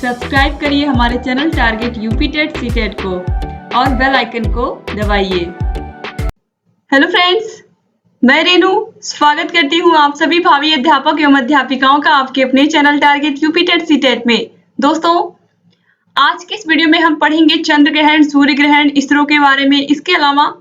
Subscribe करिए हमारे channel target UP TET CTET को और बेल आइकन को दबाइए। हेलो फ्रेंड्स, मैं रेनू स्वागत करती हूँ आप सभी भावी अध्यापक एवं अध्यापिकाओं का आपके अपने channel target UP TET CTET में। दोस्तों, आज के इस वीडियो में हम पढ़ेंगे चंद्र ग्रहण, सूर्य ग्रहण, इसरो के बारे में, इसके अलावा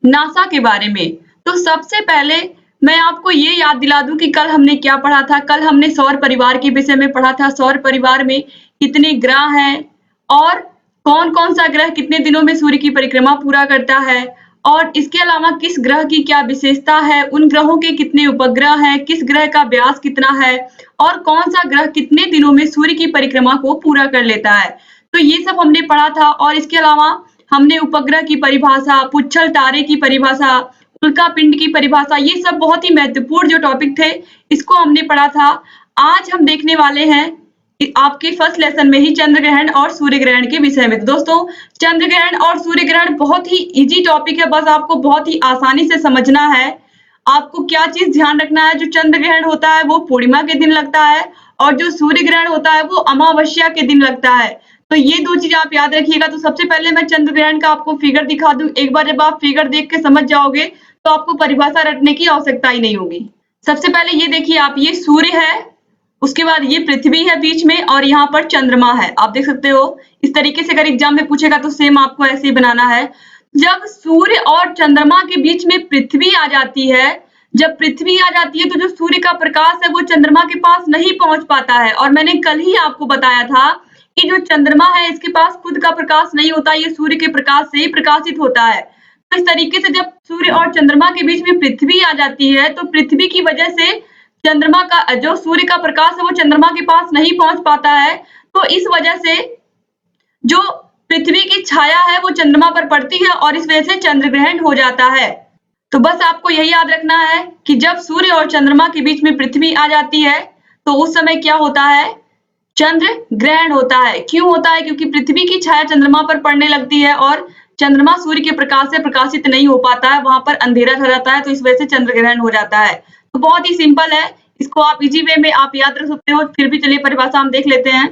नासा के बारे में। तो सबसे पहले मैं आपको ये याद दिला दूं कि कल हमने क्या पढ़ा था। कल हमने सौर परिवार के विषय में पढ़ा था। सौर परिवार में कितने ग्रह हैं और कौन कौन सा ग्रह कितने दिनों में सूर्य की परिक्रमा पूरा करता है, और इसके अलावा किस ग्रह की क्या विशेषता है, उन ग्रहों के कितने उपग्रह हैं, किस ग्रह का व्यास कितना है और कौन सा ग्रह कितने दिनों में सूर्य की परिक्रमा को पूरा कर लेता है। तो ये सब हमने पढ़ा था। और इसके अलावा हमने उपग्रह की परिभाषा, पुच्छल तारे की परिभाषा, उल्का पिंड की परिभाषा, ये सब बहुत ही महत्वपूर्ण जो टॉपिक थे इसको हमने पढ़ा था। आज हम देखने वाले हैं आपके फर्स्ट लेसन में ही चंद्र ग्रहण और सूर्य ग्रहण के विषय में। दोस्तों, चंद्र ग्रहण और सूर्य ग्रहण बहुत ही इजी टॉपिक है, बस आपको बहुत ही आसानी से समझना है। आपको क्या चीज ध्यान रखना है, जो चंद्र ग्रहण होता है वो पूर्णिमा के दिन लगता है और जो सूर्य ग्रहण होता है वो अमावस्या के दिन लगता है। तो ये दो चीज आप याद रखिएगा। तो सबसे पहले मैं चंद्र ग्रहण का आपको फिगर दिखा दूं। एक बार जब आप फिगर देख के समझ जाओगे तो आपको परिभाषा रटने की आवश्यकता ही नहीं होगी। सबसे पहले ये देखिए आप, ये सूर्य है, उसके बाद ये पृथ्वी है बीच में और यहाँ पर चंद्रमा है। आप देख सकते हो इस तरीके से। अगर एग्जाम में पूछेगा तो सेम आपको ऐसे ही बनाना है। जब सूर्य और चंद्रमा के बीच में पृथ्वी आ जाती है, जब पृथ्वी आ जाती है तो जो सूर्य का प्रकाश है वो चंद्रमा के पास नहीं पहुंच पाता है। और मैंने कल ही आपको बताया था कि जो चंद्रमा है इसके पास खुद का प्रकाश नहीं होता, ये सूर्य के प्रकाश से ही प्रकाशित होता है। तो इस तरीके से जब सूर्य और चंद्रमा के बीच में पृथ्वी आ जाती है तो पृथ्वी की वजह से चंद्रमा का जो सूर्य का प्रकाश है वो चंद्रमा के पास नहीं पहुंच पाता है। तो इस वजह से जो पृथ्वी की छाया है वो चंद्रमा पर पड़ती है और इस वजह से चंद्र ग्रहण हो जाता है। तो बस आपको यही याद रखना है कि जब सूर्य और चंद्रमा के बीच में पृथ्वी आ जाती है तो उस समय क्या होता है, चंद्र ग्रहण होता है। क्यों होता है? क्योंकि पृथ्वी की छाया चंद्रमा पर पड़ने लगती है और चंद्रमा सूर्य के प्रकाश से प्रकाशित नहीं हो पाता है, वहां पर अंधेरा छा जाता है, तो इस वजह से चंद्र ग्रहण हो जाता है। तो बहुत ही सिंपल है, इसको आप इजी वे में आप याद रख सकते हो। फिर भी चलिए परिभाषा हम देख लेते हैं।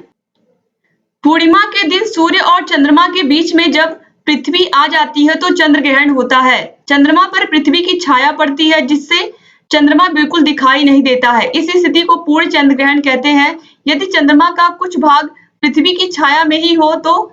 पूर्णिमा के दिन सूर्य और चंद्रमा के बीच में जब पृथ्वी आ जाती है तो चंद्र ग्रहण होता है। चंद्रमा पर पृथ्वी की छाया पड़ती है जिससे चंद्रमा बिल्कुल दिखाई नहीं देता है। इस स्थिति को पूर्ण चंद्र ग्रहण कहते हैं। यदि चंद्रमा का कुछ भाग पृथ्वी की छाया में ही हो तो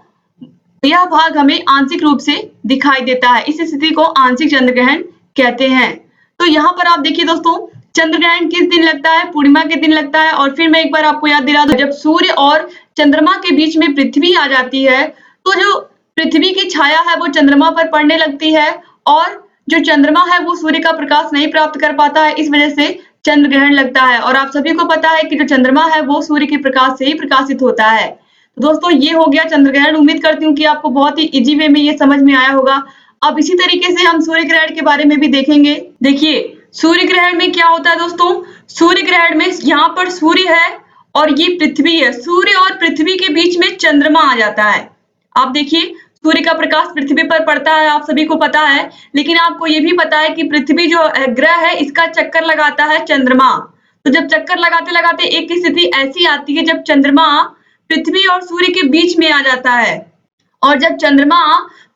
यह भाग हमें आंशिक रूप से दिखाई देता है। इस स्थिति को आंशिक चंद्र ग्रहण कहते हैं। तो यहाँ पर आप देखिए दोस्तों, चंद्र ग्रहण किस दिन लगता है? पूर्णिमा के दिन लगता है। और फिर मैं एक बार आपको याद दिला दूं, जब सूर्य और चंद्रमा के बीच में पृथ्वी आ जाती है तो जो पृथ्वी की छाया है वो चंद्रमा पर पड़ने लगती है और जो चंद्रमा है वो सूर्य का प्रकाश नहीं प्राप्त कर पाता है, इस वजह से चंद्र ग्रहण लगता है। और आप सभी को पता है कि जो चंद्रमा है वो सूर्य के प्रकाश से ही प्रकाशित होता है। तो दोस्तों, ये हो गया चंद्र ग्रहण। उम्मीद करती हूँ कि आपको बहुत ही इजी वे में ये समझ में आया होगा। अब इसी तरीके से हम सूर्य ग्रहण के बारे में भी देखेंगे। देखिए, सूर्य ग्रहण में क्या होता है दोस्तों, सूर्य ग्रहण में यहाँ पर सूर्य है और ये पृथ्वी है। सूर्य और पृथ्वी के बीच में चंद्रमा आ जाता है। आप देखिए, सूर्य का प्रकाश पृथ्वी पर पड़ता है, आप सभी को पता है, लेकिन आपको ये भी पता है कि पृथ्वी जो ग्रह है इसका चक्कर लगाता है चंद्रमा। तो जब चक्कर लगाते लगाते एक स्थिति ऐसी आती है जब चंद्रमा पृथ्वी और सूर्य के बीच में आ जाता है। और जब चंद्रमा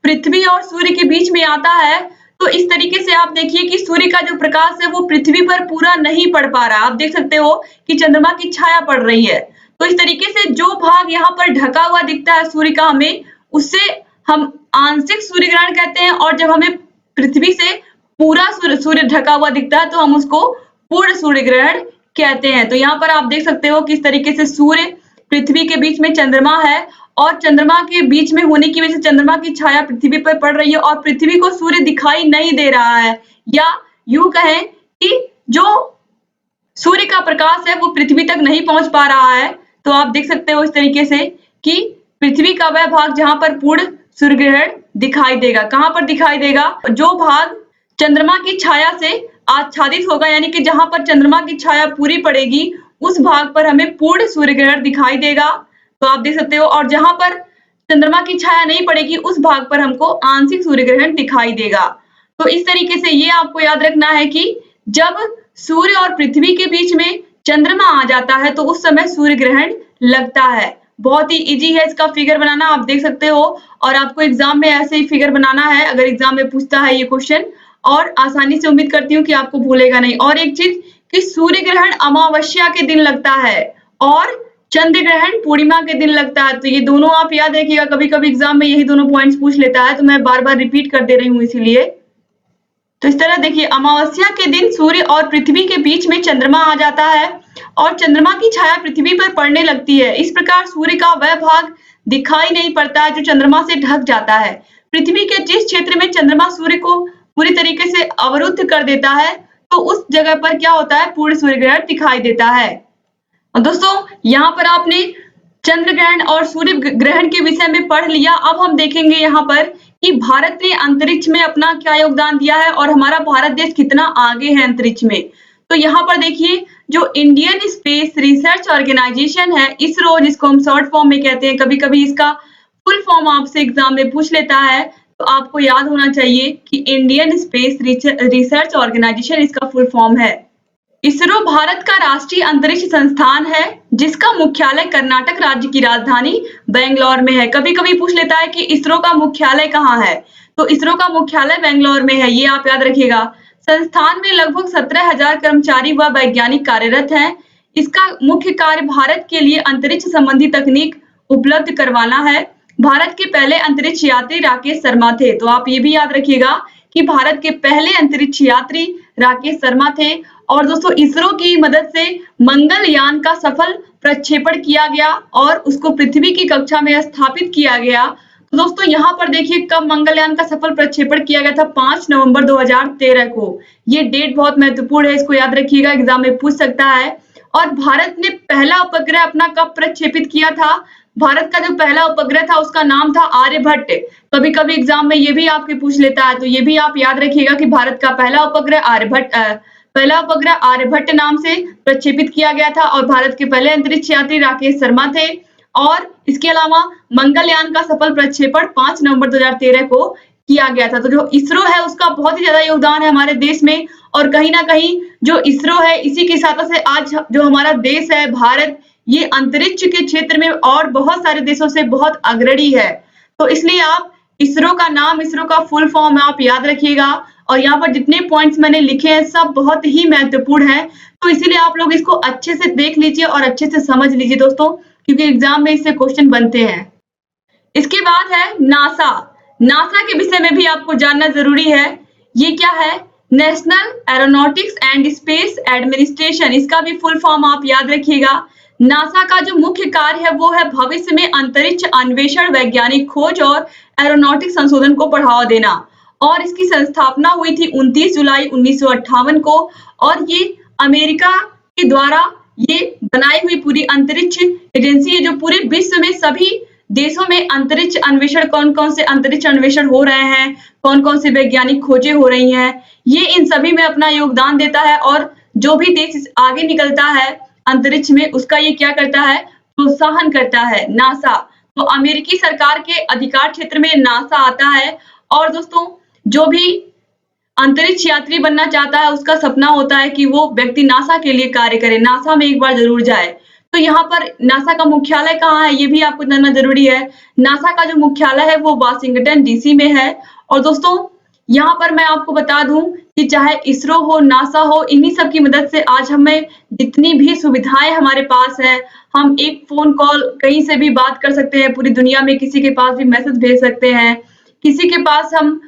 पृथ्वी और सूर्य के बीच में आता है तो इस तरीके से आप देखिए कि सूर्य का जो प्रकाश है वो पृथ्वी पर पूरा नहीं पड़ पा रहा। आप देख सकते हो कि चंद्रमा की छाया पड़ रही है। तो इस तरीके से जो भाग यहाँ पर ढका हुआ दिखता है सूर्य का, हमें उससे हम आंशिक सूर्य ग्रहण कहते हैं। और जब हमें पृथ्वी से पूरा सूर्य ढका हुआ दिखता है तो हम उसको पूर्ण सूर्य ग्रहण कहते हैं। तो यहाँ पर आप देख सकते हो कि इस तरीके से सूर्य, पृथ्वी के बीच में चंद्रमा है और चंद्रमा के बीच में होने की वजह से चंद्रमा की छाया पृथ्वी पर पड़ रही है और पृथ्वी को सूर्य दिखाई नहीं दे रहा है, या यूं कहें कि जो सूर्य का प्रकाश है वो पृथ्वी तक नहीं पहुंच पा रहा है। तो आप देख सकते हो इस तरीके से कि पृथ्वी का वह भाग जहां पर पूर्ण सूर्य ग्रहण दिखाई देगा। कहां पर दिखाई देगा? जो भाग चंद्रमा की छाया से आच्छादित होगा, यानी कि जहां पर चंद्रमा की छाया पूरी पड़ेगी उस भाग पर हमें पूर्ण सूर्य ग्रहण दिखाई देगा। तो आप देख सकते हो। और जहां पर चंद्रमा की छाया नहीं पड़ेगी उस भाग पर हमको आंशिक सूर्य ग्रहण दिखाई देगा। तो इस तरीके से ये आपको याद रखना है कि जब सूर्य और पृथ्वी के बीच में चंद्रमा आ जाता है तो उस समय सूर्य ग्रहण लगता है। बहुत ही इजी है इसका फिगर बनाना, आप देख सकते हो। और आपको एग्जाम में ऐसे ही फिगर बनाना है अगर एग्जाम में पूछता है ये क्वेश्चन, और आसानी से उम्मीद करती हूँ कि आपको भूलेगा नहीं। और एक चीज कि सूर्य ग्रहण अमावस्या के दिन लगता है और चंद्र ग्रहण पूर्णिमा के दिन लगता है, तो ये दोनों आप याद रखिएगा। कभी कभी एग्जाम में यही दोनों पॉइंट्स पूछ लेता है, तो मैं बार बार रिपीट कर दे रही हूँ इसीलिए। तो इस तरह देखिए, अमावस्या के दिन सूर्य और पृथ्वी के बीच में चंद्रमा आ जाता है और चंद्रमा की छाया पृथ्वी पर पड़ने लगती है। इस प्रकार सूर्य का वह भाग दिखाई नहीं पड़ता है जो चंद्रमा से ढक जाता है। पृथ्वी के जिस क्षेत्र में चंद्रमा सूर्य को पूरी तरीके से अवरुद्ध कर देता है, तो उस जगह पर क्या होता है, पूर्ण सूर्य ग्रहण दिखाई देता है। और दोस्तों, यहाँ पर आपने चंद्र ग्रहण और सूर्य ग्रहण के विषय में पढ़ लिया। अब हम देखेंगे यहाँ पर कि भारत ने अंतरिक्ष में अपना क्या योगदान दिया है और हमारा भारत देश कितना आगे है अंतरिक्ष में। तो यहाँ पर देखिए, जो इंडियन स्पेस रिसर्च ऑर्गेनाइजेशन है, इसरो, जिसको हम शॉर्ट फॉर्म में कहते हैं, कभी कभी इसका फुल फॉर्म आपसे एग्जाम में पूछ लेता है, तो आपको याद होना चाहिए कि इंडियन स्पेस रिसर्च ऑर्गेनाइजेशन इसका फुल फॉर्म है। इसरो भारत का राष्ट्रीय अंतरिक्ष संस्थान है जिसका मुख्यालय कर्नाटक राज्य की राजधानी बेंगलोर में है। कभी कभी पूछ लेता है कि इसरो का मुख्यालय कहाँ है, तो इसरो का मुख्यालय बेंगलोर में है, ये आप याद रखिएगा। संस्थान में लगभग 17,000 कर्मचारी व वैज्ञानिक कार्यरत हैं। इसका मुख्य कार्य भारत के लिए अंतरिक्ष संबंधी तकनीक उपलब्ध करवाना है। भारत के पहले अंतरिक्ष यात्री राकेश शर्मा थे, तो आप ये भी याद रखिएगा कि भारत के पहले अंतरिक्ष यात्री राकेश शर्मा थे। और दोस्तों, इसरो की मदद से मंगलयान का सफल प्रक्षेपण किया गया और उसको पृथ्वी की कक्षा में स्थापित किया गया। तो दोस्तों, यहाँ पर देखिए कब मंगलयान का सफल प्रक्षेपण किया गया था, 5 नवंबर 2013 को। ये डेट बहुत महत्वपूर्ण है, इसको याद रखिएगा, एग्जाम में पूछ सकता है। और भारत ने पहला उपग्रह अपना कब प्रक्षेपित किया था? भारत का जो पहला उपग्रह था उसका नाम था आर्यभट्ट। कभी कभी एग्जाम में ये भी आपके पूछ लेता है, तो ये भी आप याद रखिएगा कि भारत का पहला उपग्रह आर्यभट्ट नाम से प्रक्षेपित किया गया था और भारत के पहले अंतरिक्ष यात्री राकेश शर्मा थे। और इसके अलावा मंगलयान का सफल प्रक्षेपण 5 नवंबर 2013 को किया गया था। तो जो इसरो है उसका बहुत ही ज्यादा योगदान है हमारे देश में, और कहीं ना कहीं जो इसरो है इसी की सहायता से आज जो हमारा देश है भारत, ये अंतरिक्ष के क्षेत्र में और बहुत सारे देशों से बहुत अग्रणी है। तो इसलिए आप इसरो का नाम, इसरो का फुल फॉर्म आप याद रखिएगा। और यहाँ पर जितने पॉइंट्स मैंने लिखे हैं सब बहुत ही महत्वपूर्ण है, तो इसीलिए आप लोग इसको अच्छे से देख लीजिए और अच्छे से समझ लीजिए दोस्तों, क्योंकि एग्जाम में इससे क्वेश्चन बनते हैं। इसके बाद है नासा। नासा के विषय में भी आपको जानना जरूरी है। ये क्या है? National aeronautics and space administration, इसका भी फुल फॉर्म आप याद रखिएगा। नासा का जो मुख्य कार्य है वो है भविष्य में अंतरिक्ष अन्वेषण, वैज्ञानिक खोज और एरोनॉटिक्स संशोधन को बढ़ावा देना। और इसकी संस्थापना हुई थी 29 जुलाई 1958 को, और ये अमेरिका के द्वारा ये बनाई हुई पूरी अंतरिक्ष एजेंसी है जो पूरे विश्व में सभी देशों में अंतरिक्ष अन्वेषण, कौन कौन से अंतरिक्ष अन्वेषण हो रहे हैं, कौन कौन से वैज्ञानिक खोजें हो रही हैं, ये इन सभी में अपना योगदान देता है। और जो भी देश आगे निकलता है अंतरिक्ष में उसका ये क्या करता है, प्रोत्साहन करता है, नासा। तो अमेरिकी सरकार के अधिकार क्षेत्र में नासा आता है। और दोस्तों, जो भी अंतरिक्ष यात्री बनना चाहता है उसका सपना होता है कि वो व्यक्ति नासा के लिए कार्य करे, नासा में एक बार जरूर जाए। तो यहाँ पर नासा का मुख्यालय कहाँ है ये भी आपको जानना जरूरी है। नासा का जो मुख्यालय है वो वाशिंगटन डीसी में है। और दोस्तों, यहाँ पर मैं आपको बता दूं कि चाहे इसरो हो, नासा हो, इन्हीं सब की मदद से आज हमें जितनी भी सुविधाएं हमारे पास है, हम एक फोन कॉल कहीं से भी बात कर सकते हैं, पूरी दुनिया में किसी के पास भी मैसेज भेज सकते हैं, किसी के पास हम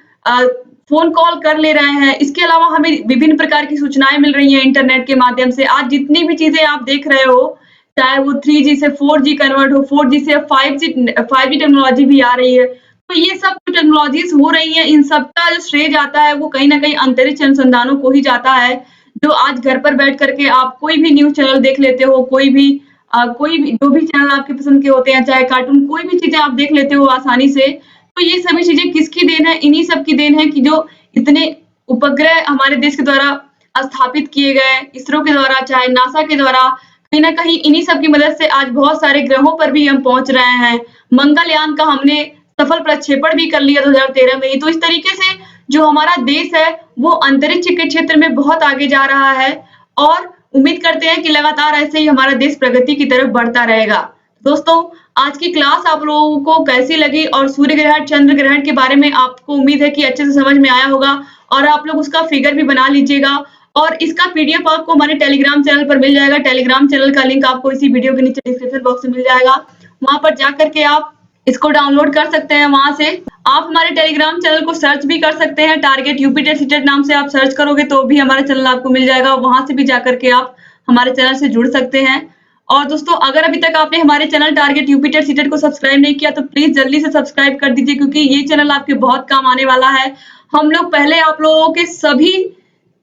फोन कॉल कर ले रहे हैं। इसके अलावा हमें विभिन्न प्रकार की सूचनाएं मिल रही हैं इंटरनेट के माध्यम से। आज जितनी भी चीजें आप देख रहे हो, चाहे वो 3G से 4G कन्वर्ट हो, 4G से 5G टेक्नोलॉजी भी आ रही है, तो ये सब जो टेक्नोलॉजीज हो रही है, इन सब का जो श्रेय जाता है वो कहीं ना कहीं अंतरिक्ष अनुसंधानों को ही जाता है। जो आज घर पर बैठ करके आप कोई भी न्यूज चैनल देख लेते हो, कोई भी जो भी चैनल आपके पसंद के होते हैं, चाहे कार्टून, कोई भी चीजें आप देख लेते हो आसानी से। तो ये सभी चीजें किसकी देन है? इन्हीं सब की देन है कि जो इतने उपग्रह हमारे देश के द्वारा स्थापित किए गए, इसरो के द्वारा, चाहे नासा के द्वारा, कहीं ना कहीं इन्हीं सब की मदद से आज बहुत सारे ग्रहों पर भी हम पहुंच रहे हैं। मंगलयान का हमने सफल प्रक्षेपण भी कर लिया 2013 में ही। तो इस तरीके से जो हमारा देश है वो अंतरिक्ष के क्षेत्र में बहुत आगे जा रहा है, और उम्मीद करते हैं कि लगातार ऐसे ही हमारा देश प्रगति की तरफ बढ़ता रहेगा। दोस्तों, आज की क्लास आप लोगों को कैसी लगी और सूर्य ग्रहण, चंद्र ग्रहण के बारे में आपको उम्मीद है कि अच्छे से समझ में आया होगा और आप लोग उसका फिगर भी बना लीजिएगा और इसका पीडीएफ आपको हमारे टेलीग्राम चैनल पर मिल जाएगा। टेलीग्राम चैनल का लिंक आपको इसी वीडियो के नीचे डिस्क्रिप्शन बॉक्स में मिल जाएगा। वहां पर जाकर के आप इसको डाउनलोड कर सकते हैं। वहां से आप हमारे टेलीग्राम चैनल को सर्च भी कर सकते हैं। टारगेट यूपी टेट सीटेट नाम से आप सर्च करोगे तो भी हमारा चैनल आपको मिल जाएगा। वहां से भी जाकर के आप हमारे चैनल से जुड़ सकते हैं। और दोस्तों, अगर अभी तक आपने हमारे channel target UP TET CTET को सब्सक्राइब नहीं किया तो प्लीज जल्दी से सब्सक्राइब कर दीजिए, क्योंकि ये चैनल आपके बहुत काम आने वाला है। हम लोग पहले आप लोगों के सभी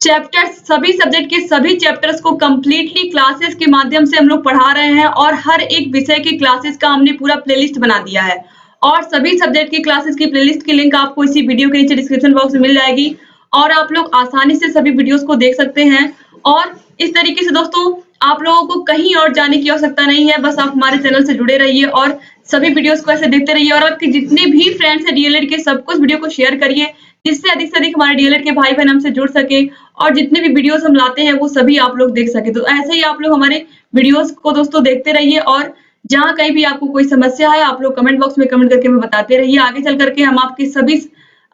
चैप्टर्स, सभी सब्जेक्ट के सभी चैप्टर्स को कंप्लीटली क्लासेस के माध्यम से हम लोग पढ़ा रहे हैं और हर एक विषय की क्लासेस का हमने पूरा प्लेलिस्ट बना दिया है और सभी सब्जेक्ट की क्लासेस की प्लेलिस्ट की लिंक आपको इसी वीडियो के नीचे डिस्क्रिप्शन बॉक्स में मिल जाएगी और आप लोग आसानी से सभी वीडियोस को देख सकते हैं। और इस तरीके से दोस्तों, आप लोगों को कहीं और जाने की आवश्यकता नहीं है, बस आप हमारे चैनल से जुड़े रहिए और सभी वीडियोस को ऐसे देखते रहिए और आपके जितने भी फ्रेंड्स हैं डीएलएड के, सब कुछ वीडियो को शेयर करिए, जिससे अधिक से अधिक हमारे डीएलएड के भाई बहन हमसे जुड़ सके और जितने भी वीडियोस हम लाते हैं वो सभी आप लोग देख सके। तो ऐसे ही आप लोग हमारे वीडियोस को दोस्तों देखते रहिए और जहाँ कहीं भी आपको कोई समस्या है आप लोग कमेंट बॉक्स में कमेंट करके हमें बताते रहिए। आगे चल करके हम आपके सभी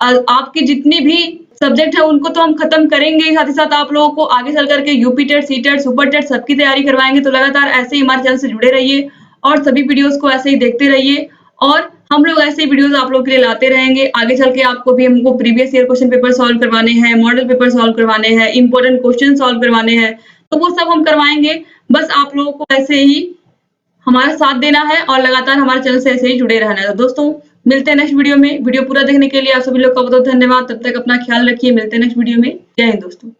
आपकी जितनी भी सब्जेक्ट है उनको तो हम खत्म करेंगे, साथ ही साथ आप लोगों को आगे चल करके UP TET, CTET, super TET सबकी तैयारी करवाएंगे। तो लगातार ऐसे ही हमारे चैनल से जुड़े रहिए और सभी वीडियोस को ऐसे ही देखते रहिए और हम लोग ऐसे ही वीडियोस आप लोग के लिए लाते रहेंगे। आगे चल के आपको भी हमको previous year question paper solve करवाने हैं, मॉडल पेपर सॉल्व करवाने हैं, इंपॉर्टेंट क्वेश्चन सॉल्व करवाने हैं, तो वो सब हम करवाएंगे। बस आप लोगों को ऐसे ही हमारा साथ देना है और लगातार हमारे चैनल से ऐसे ही जुड़े रहना है। तो दोस्तों, मिलते हैं नेक्स्ट वीडियो में। वीडियो पूरा देखने के लिए आप सभी लोग का बहुत बहुत धन्यवाद। तब तक अपना ख्याल रखिए। मिलते हैं नेक्स्ट वीडियो में। जय हिंद दोस्तों।